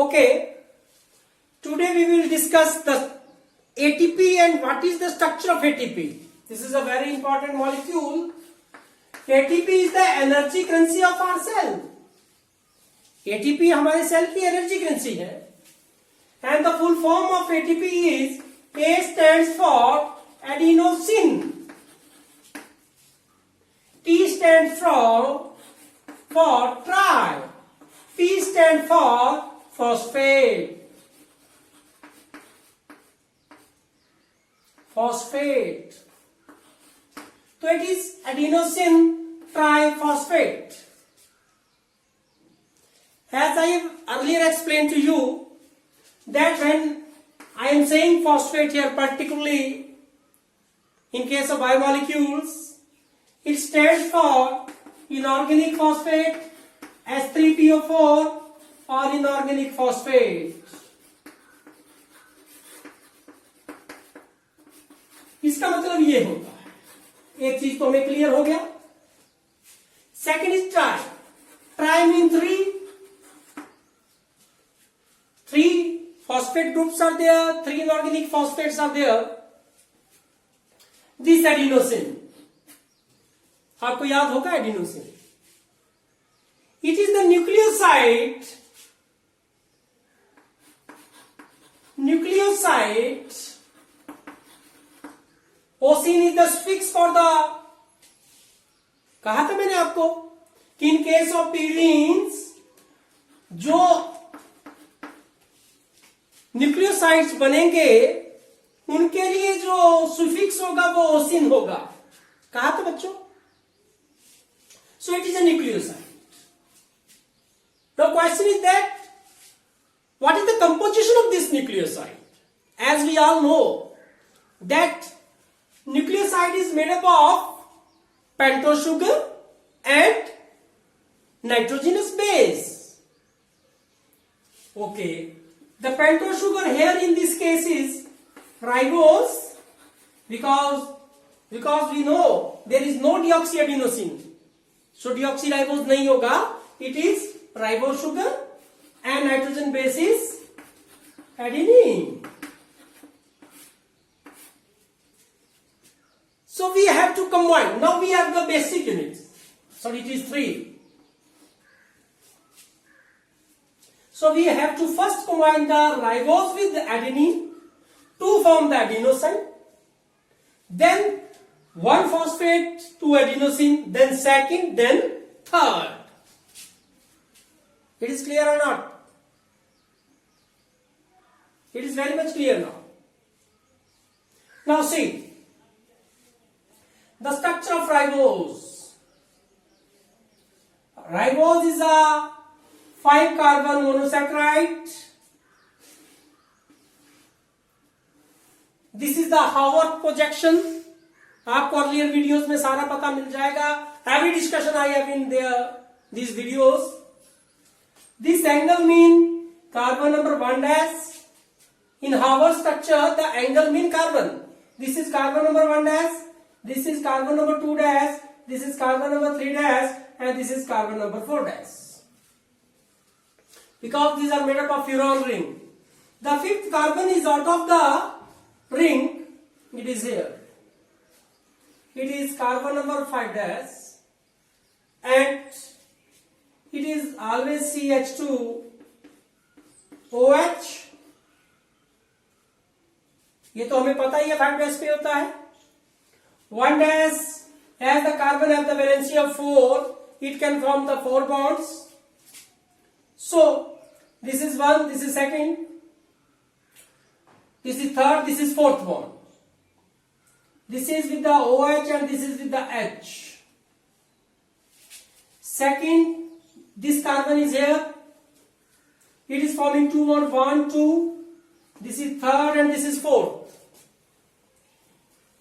Okay, today we will discuss the ATP and what is the structure of ATP. This is a very important molecule. ATP is the energy currency of our cell. ATP हमारे cell की energy currency है. And the full form of ATP is A stands for adenosine. T stands for tri. P stands for phosphate. Phosphate. So it is adenosine triphosphate. As I have earlier explained to you that when I am saying phosphate here, particularly in case of biomolecules, it stands for inorganic phosphate, H3PO4 or inorganic phosphate. इसका मतलब ये होता है. एक चीज तो हमें clear हो गया. Second is try. Try mean three phosphate groups are there, 3 inorganic phosphates are there. This adenosine, आपको याद होगा adenosine. It is the nucleoside. Osine is the suffix for the. कहा था मैंने आपको कि इन केस ऑफ purines जो nucleosides बनेंगे उनके लिए जो सुफिक्स होगा वो ओसिन होगा. कहा था बच्चों. So it is a nucleoside. Now question is that what is the composition of this nucleoside. As we all know that nucleoside is made up of pentose sugar and nitrogenous base. Okay. The pentose sugar here in this case is ribose because we know there is no deoxyadenosine. So deoxyribose नहीं होगा. It is ribose sugar and nitrogen base is adenine. So we have to combine. Now we have the basic units. So it is 3. So we have to first combine the ribose with the adenine to form the adenosine. Then one phosphate to adenosine, then second, then third. It is clear or not? It is very much clear now. Now see the structure of ribose. Ribose is a 5 carbon monosaccharide. This is the Haworth projection. आपको earlier videos में सारा पता मिल जाएगा. Every discussion I have in these videos. This angle mean carbon number 1 dash. In Haworth structure, the angle mean carbon. This is carbon number 1 dash. This is carbon number 2 dash. This is carbon number 3 dash, and this is carbon number 4 dash. Because these are made up of furan ring. The 5th carbon is out of the ring. It is here. It is carbon number 5 dash, and it is always CH2OH. ये तो हमें पता ही है 5 dash पे होता है. 1 dash, as the carbon have the valency of 4, it can form the 4 bonds. So this is 1, this is 2nd, this is 3rd, this is 4th bond. This is with the OH and this is with the H. Second, this carbon is here. It is forming 2 bond, 1, 2. This is 3rd and this is 4th.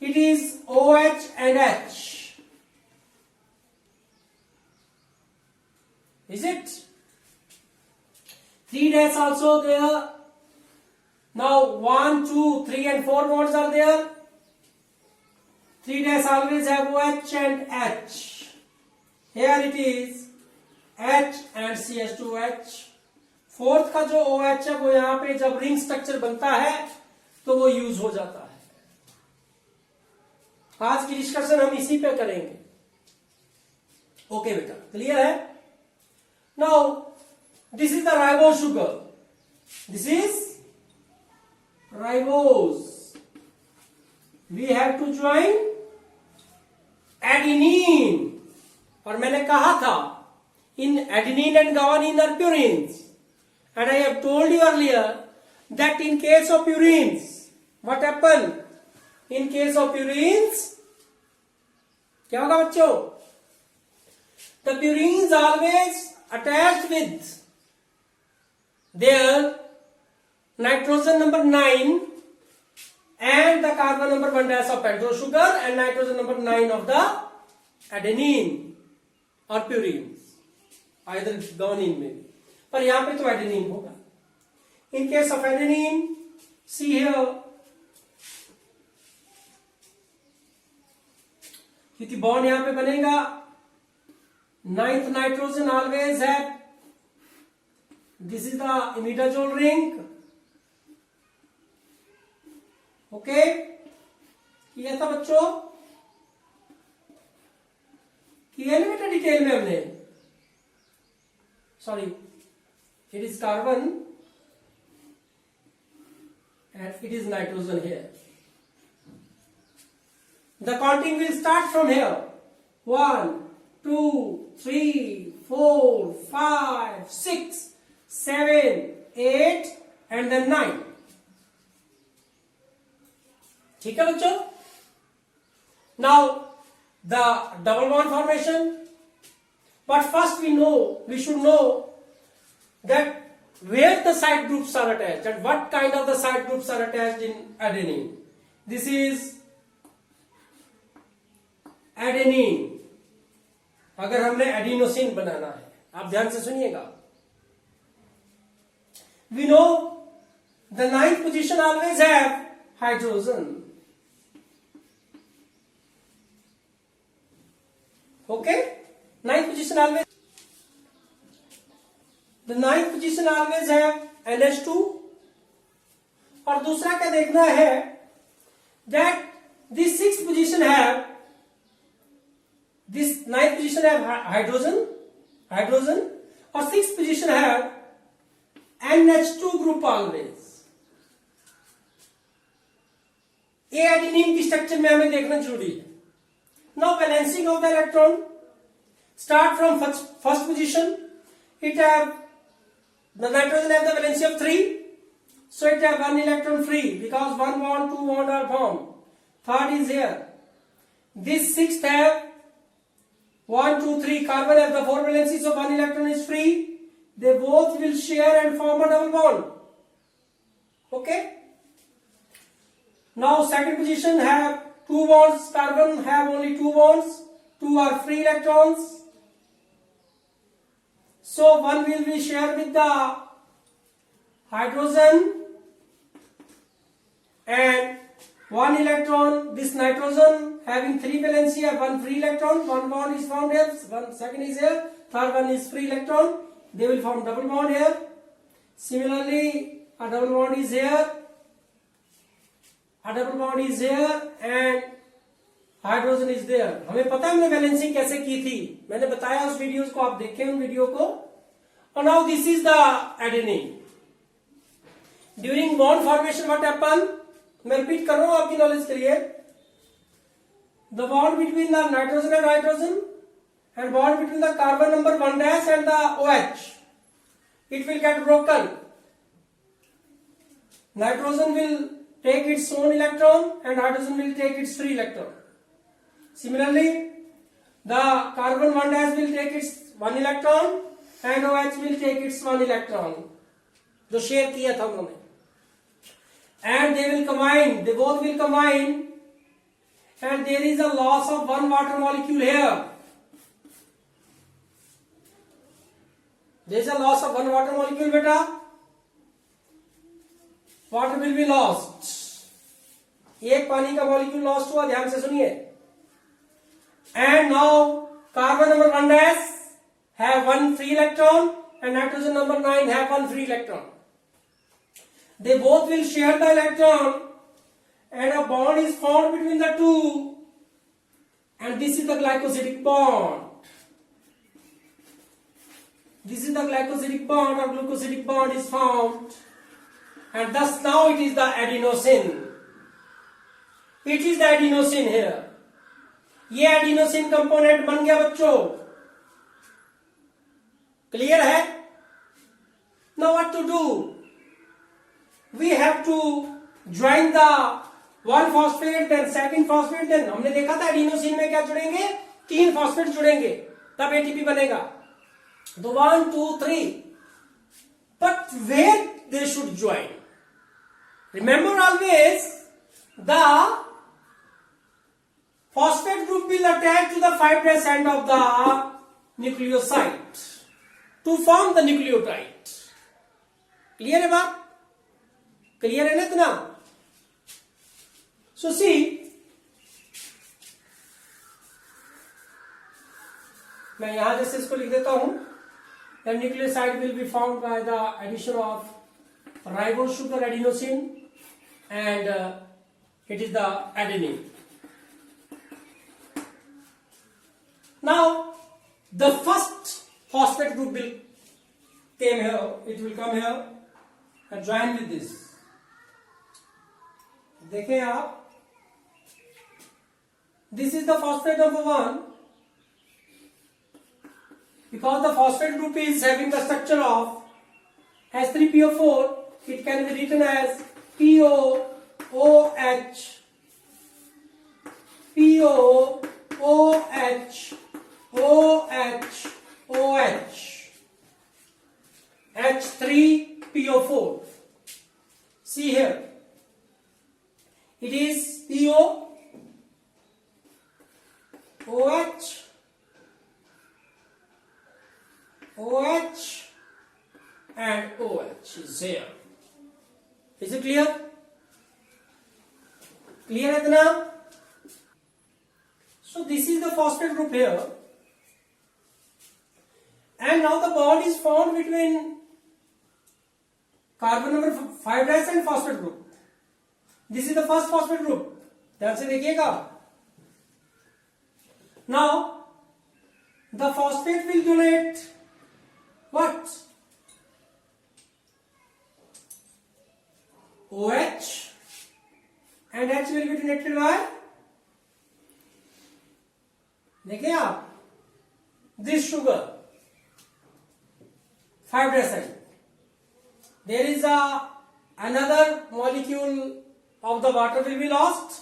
It is OH and H. Is it? 3 dash also there. Now 1, 2, 3 and 4 bonds are there. 3 dash always have OH and H. Here it is H and CH2H. Fourth का जो OH है वो यहां पे जब ring structure बनता है तो वो यूज हो जाता है। आज की डिस्कशन हम इसी पे करेंगे। ओके बेटा, क्लियर है? Now this is the ribose sugar, this is ribose. We have to join adenine, और मैंने कहा था इन adenine and guanine are purines, and I have told you earlier that in case of purines, what happen? In case of purines, क्या होगा बच्चों? The purines always attached with their nitrogen number 9 and the carbon number 1 dash of pentose sugar and nitrogen number 9 of the adenine or purines, either guanine में भी, पर यहां पे तो adenine होगा। In case of adenine, see here, क्योंकि bond यहां पे बनेगा, 9th नाइट्रोजन ऑलवेज है, this is the imidazole ring. Okay, किया था बच्चों? किया ना बेटा डिटेल में हमने? Sorry, it is carbon and it is nitrogen here. The counting will start from here. 1, 2, 3, 4, 5, 6, 7, 8 and then 9. ठीक है बच्चों? Now the double bond formation. But first we should know that where the side groups are attached and what kind of the side groups are attached in adenine. This is adenine. अगर हमने adenosine बनाना है, आप ध्यान से सुनिएगा, we know the 9th position always have hydrogen. Okay, 9th position always, the 9th position always have NH2। और दूसरा क्या देखना है, that this 6th position have, this 9th position have hydrogen, और 6th position have NH2 group always। A adenine की structure में हमें देखना जरूरी है। Now balancing of the electron, start from first position, it have the nitrogen have the valency of 3, so it have 1 electron free because 1 bond 2 bond are formed, third is here, this 6th have 1, 2, 3, carbon have the 4 valency, so 1 electron is free. They both will share and form a double bond. Okay? Now second position have 2 bonds, carbon have only 2 bonds, 2 are free electrons. So 1 will be shared with the hydrogen and 1 electron, this nitrogen having 3 valency have 1 free electron, 1 bond is formed here, 1 second is here, third one is free electron, they will form double bond here. Similarly, a double bond is here, a double bond is here and hydrogen is there. हमें पता है हमने balancing कैसे की थी, मैंने बताया उस वीडियोस को, आप देखें उन वीडियो को। और now this is the adenine. During bond formation what happen, मैं रिपीट कर रहा हूं आपकी नॉलेज के लिए, the bond between the nitrogen and hydrogen and bond between the carbon number 1 dash and the OH, it will get broken. Nitrogen will take its own electron and hydrogen will take its free electron. Similarly, the carbon 1 dash will take its 1 electron and OH will take its 1 electron, जो share किया था उन्होंने, and they will combine, they both will combine and there is a loss of 1 water molecule here. There is a loss of 1 water molecule, beta. Water will be lost. एक पानी का molecule lost हुआ, ध्यान से सुनिए। And now carbon number 1 dash have 1 free electron and nitrogen number 9 have one free electron. They both will share the electron and a bond is formed between the two, and this is the glycosidic bond. This is the glycosidic bond or glucosidic bond is formed, and thus now it is the adenosine. It is the adenosine here. ये adenosine component बन गया बच्चों. Clear है? Now what to do? We have to join the one phosphate then second phosphate, then हमने देखा था adenosine में क्या जुड़ेंगे, 3 फॉस्फेट जुड़ेंगे तब एटीपी बनेगा. तो 1 2 3. But where they should join? Remember always the phosphate group will attach to the 5' end of the nucleoside to form the nucleotide. Clear है बात? Clear है ना इतना? So see, मैं यहां जैसे इसको लिख देता हूं. The nucleoside will be formed by the addition of ribose sugar adenosine and it is the adenine. Now the first phosphate group will came here, it will come here and join with this. देखें आप, this is the phosphate number 1. Because the phosphate group is having the structure of H3PO4, it can be written as POOH, POOH, OH, OH, H3PO4. See here, it is PO, OH, OH and OH is here. Is it clear? Clear है इतना? So this is the phosphate group here, and now the bond is formed between carbon number 5' and phosphate group. This is the first phosphate group. ध्यान से देखिएगा. Now the phosphate will donate what? OH and H will be donated by, देखिए आप, this sugar 5' end. There is another molecule of the water will be lost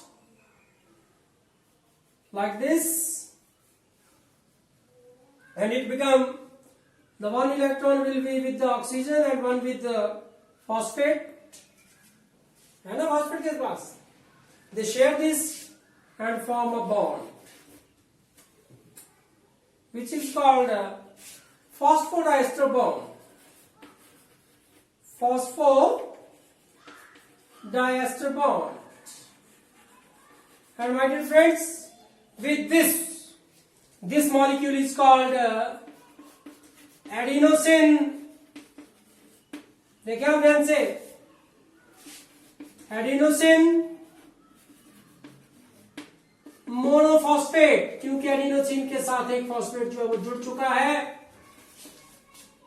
like this, and it become the one electron will be with the oxygen and one with the phosphate. है ना phosphate के पास? They share this and form a bond, which is called phosphodiester bond. Phosphodiester bond. And my dear friends, with this molecule is called adenosine. देखिए आप ध्यान से, adenosine monophosphate, क्योंकि adenosine के साथ एक फॉस्फेट जो है वो जुड़ चुका है,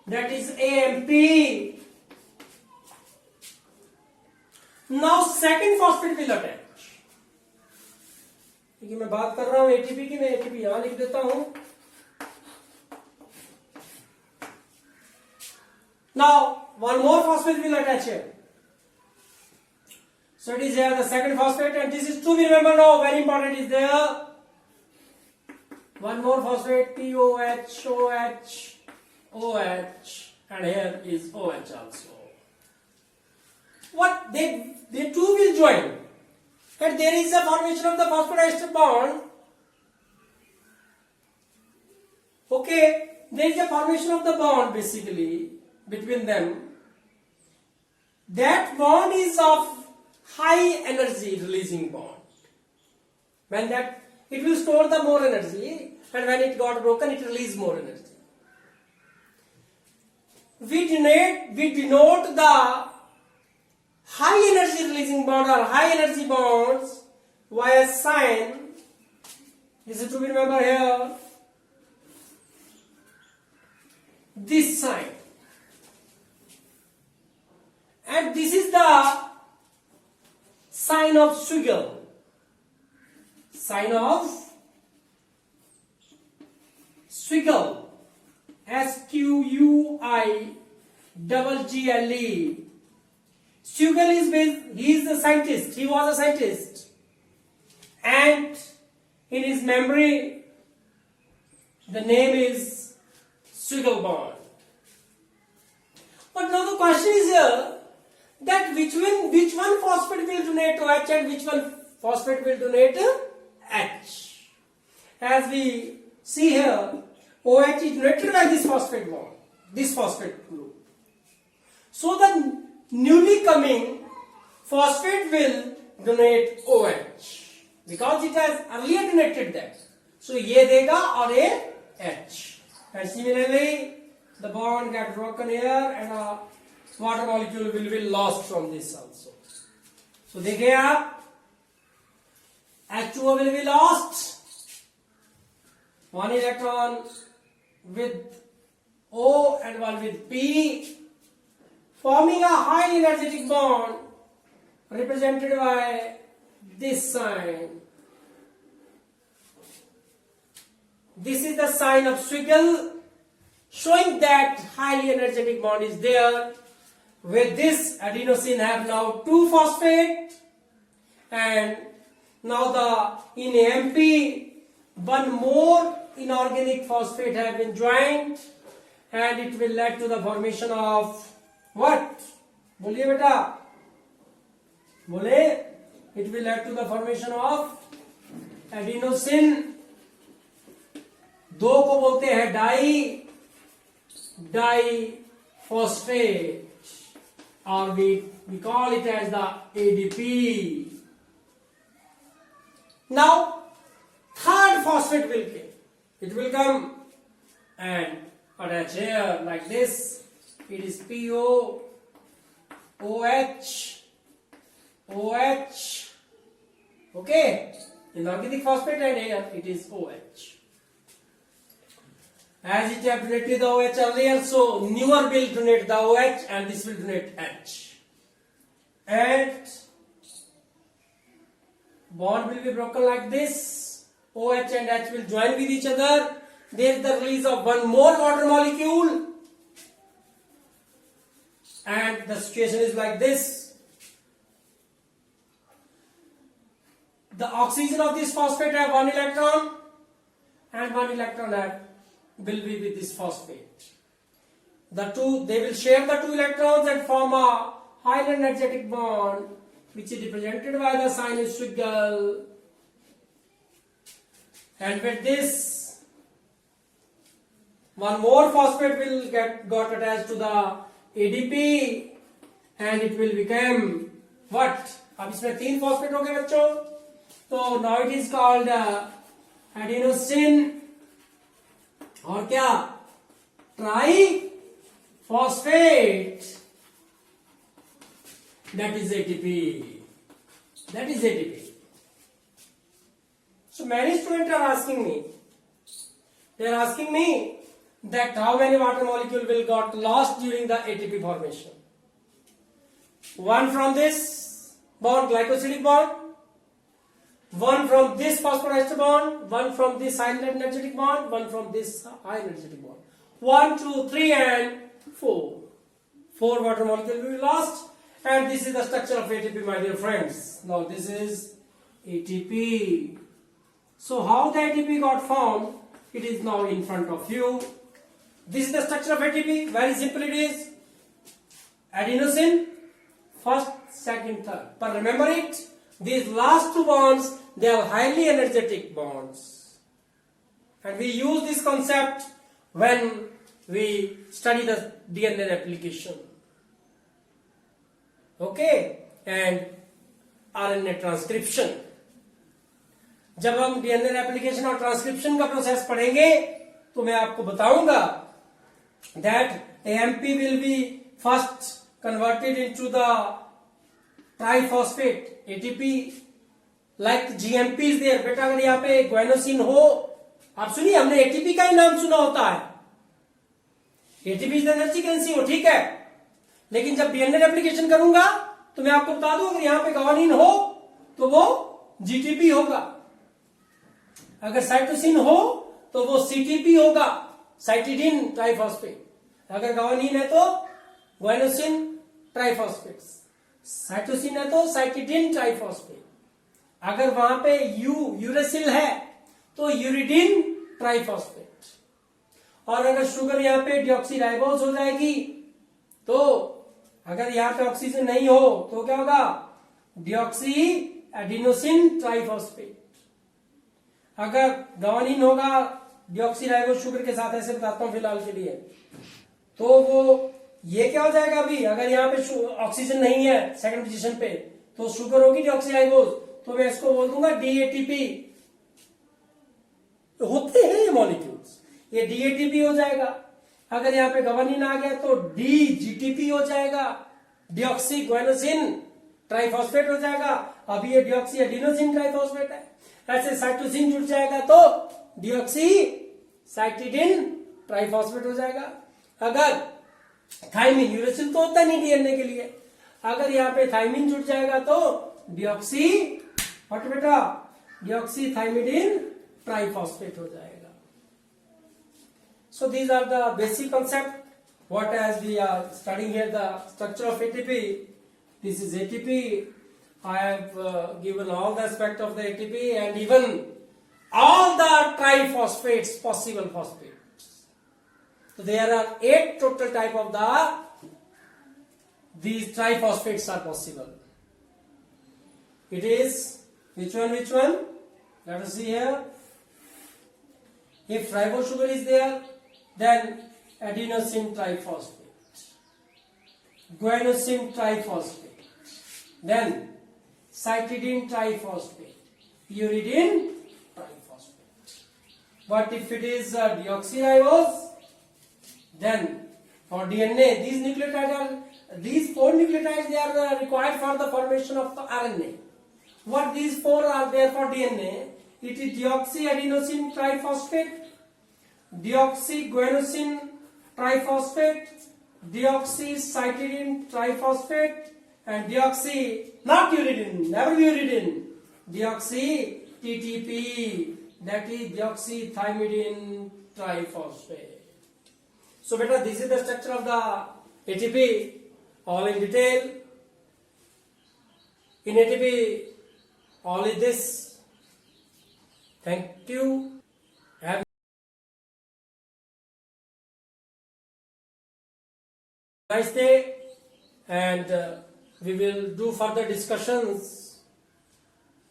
that is AMP. Now second phosphate will attach. क्योंकि मैं बात कर रहा हूं ATP की, मैं ATP यहां लिख देता हूं. Now one more phosphate will attach here. So it is here the second phosphate, and this is to be remember now, very important is there. One more phosphate, POH, OH, OH, and here is OH also. What they two will join, and there is a formation of the phosphodiester bond. Okay, there is a formation of the bond basically between them. That bond is of high energy releasing bond. When that, it will store the more energy, and when it got broken, it release more energy. we denote the high energy releasing bond or high energy bonds by a sign. This is to be remembered here. This sign. And this is the sign of Swiggle. Sign of Swiggle. Squiggle. Swiggle he is a scientist. He was a scientist. And in his memory, the name is Swiggle bond. But now the question is here that which one phosphate will donate OH and which one phosphate will donate H. As we see here, OH is donated by this phosphate bond, this phosphate group. So the newly coming phosphate will donate OH because it has earlier donated that. So ये देगा और ये H. And similarly, the bond gets broken here and a water molecule will be lost from this also. So देखिए आप, H2O will be lost. One electron with O and one with P, forming a highly energetic bond represented by this sign. This is the sign of Swiggle, showing that highly energetic bond is there. With this, adenosine have now 2 phosphate, and now in MP, one more inorganic phosphate have been joined, and it will lead to the formation of what? बोलिए बेटा, बोले. It will lead to the formation of adenosine. 2 को बोलते हैं diphosphate, or we call it as the ADP. Now, third phosphate will come. It will come and attach here like this. It is PO, OH, OH. Okay? Inorganic phosphate, and here it is OH. As it have donated the OH earlier, so newer will donate the OH and this will donate H. And bond will be broken like this. OH and H will join with each other. There is the release of one more water molecule. And the situation is like this. The oxygen of this phosphate have 1 electron and 1 electron will be with this phosphate. They will share the 2 electrons and form a highly energetic bond, which is represented by the sign of Swiggle. And with this, one more phosphate will got attached to the ADP, and it will become what? अब इसमें 3 phosphate हो गए बच्चों. So now it is called adenosine. और क्या? Triphosphate. That is ATP. So many students are asking me. They are asking me that how many water molecule will got lost during the ATP formation. 1 from this bond, glycosidic bond. 1 from this phosphorester bond, 1 from this high energetic bond, 1 from this high energetic bond. 1, 2, 3 and 4. 4 water molecules will be lost, and this is the structure of ATP, my dear friends. Now this is ATP. So how the ATP got formed, it is now in front of you. This is the structure of ATP. Very simple it is. Adenosine, first, second, third. But remember it, these last 2 bonds, they are highly energetic bonds. And we use this concept when we study the DNA replication. Okay? And RNA transcription. जब हम DNA replication और transcription का process पढ़ेंगे तो मैं आपको बताऊंगा that AMP will be first converted into the triphosphate ATP like GMP is there. बेटा अगर यहाँ पे ग्वाइनोसिन हो, आप सुनिए, हमने ATP का ही नाम सुना होता है, ATP इज एनर्जी करेंसी हो, ठीक है, लेकिन जब डीएनए एप्लीकेशन करूंगा तो मैं आपको बता दूं अगर यहां पे ग्वानिन हो तो वो जीटीपी होगा, अगर साइटोसिन हो तो वो सीटीपी होगा, साइटिडीन ट्राइफॉस्फेट, अगर ग्वानिन है तो ग्वाइनोसिन ट्राइफॉस्फेट, साइटोसिन है तो साइटिडीन ट्राइफॉस्फेट, अगर वहां पे यूरेसिल है तो यूरिडीन ट्राइफॉस्फेट, और अगर शुगर यहां पे डिऑक्सीराइबोज हो जाएगी तो अगर यहां पे ऑक्सीजन नहीं हो तो क्या होगा, डिऑक्सी एडिनोसिन ट्राइफॉस्फेट, अगर ग्वानिन होगा डिऑक्सीराइबोज शुगर के साथ, ऐसे बताता हूं फिलहाल के लिए, तो वो ये क्या हो जाएगा, अभी अगर यहाँ पे ऑक्सीजन नहीं है सेकंड पोजीशन पे तो शुगर होगी डिऑक्सीराइबोज, तो मैं इसको बोल दूंगा डीएटीपी, होते हैं ये मॉलिक्यूल्स, ये डीएटीपी हो जाएगा, अगर यहाँ पे ग्वानिन आ गया तो डीजीटीपी हो जाएगा, डिऑक्सी ग्वाइनोसिन ट्राइफॉस्फेट हो जाएगा, अभी ये डिऑक्सी एडिनोसिन ट्राइफॉस्फेट है, ऐसे साइटोसिन जुड़ जाएगा तो डिऑक्सी साइटिडीन ट्राइफॉस्फेट हो जाएगा, अगर थाइमिन, यूरेसिल तो होता नहीं डीएनए के लिए, अगर यहाँ पे थाइमिन जुड़ जाएगा तो डिऑक्सी व्हाट बेटा, डिऑक्सी थाइमिडीन ट्राइफॉस्फेट हो जाएगा. So these are the basic concept. What as we are studying here the structure of ATP. This is ATP. I have given all the aspect of the ATP and even all the triphosphates, possible phosphates. So there are 8 total type of these triphosphates are possible. It is which one? Let us see here. If ribose sugar is there, then adenosine triphosphate, guanosine triphosphate, then cytidine triphosphate, uridine triphosphate. But if it is deoxyribose, then for DNA, these 4 nucleotides, they are required for the formation of the RNA. What these 4 are there for DNA? It is deoxyadenosine triphosphate, deoxyguanosine triphosphate, deoxycytidine triphosphate, and not uridine, never uridine, deoxy TTP, that is deoxythymidine triphosphate. So beta, this is the structure of the ATP, all in detail. In ATP, all is this. Thank you. Have a nice day, and we will do further discussions.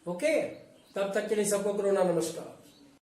Okay? तब तक के लिए सबको करुणा नमस्कार.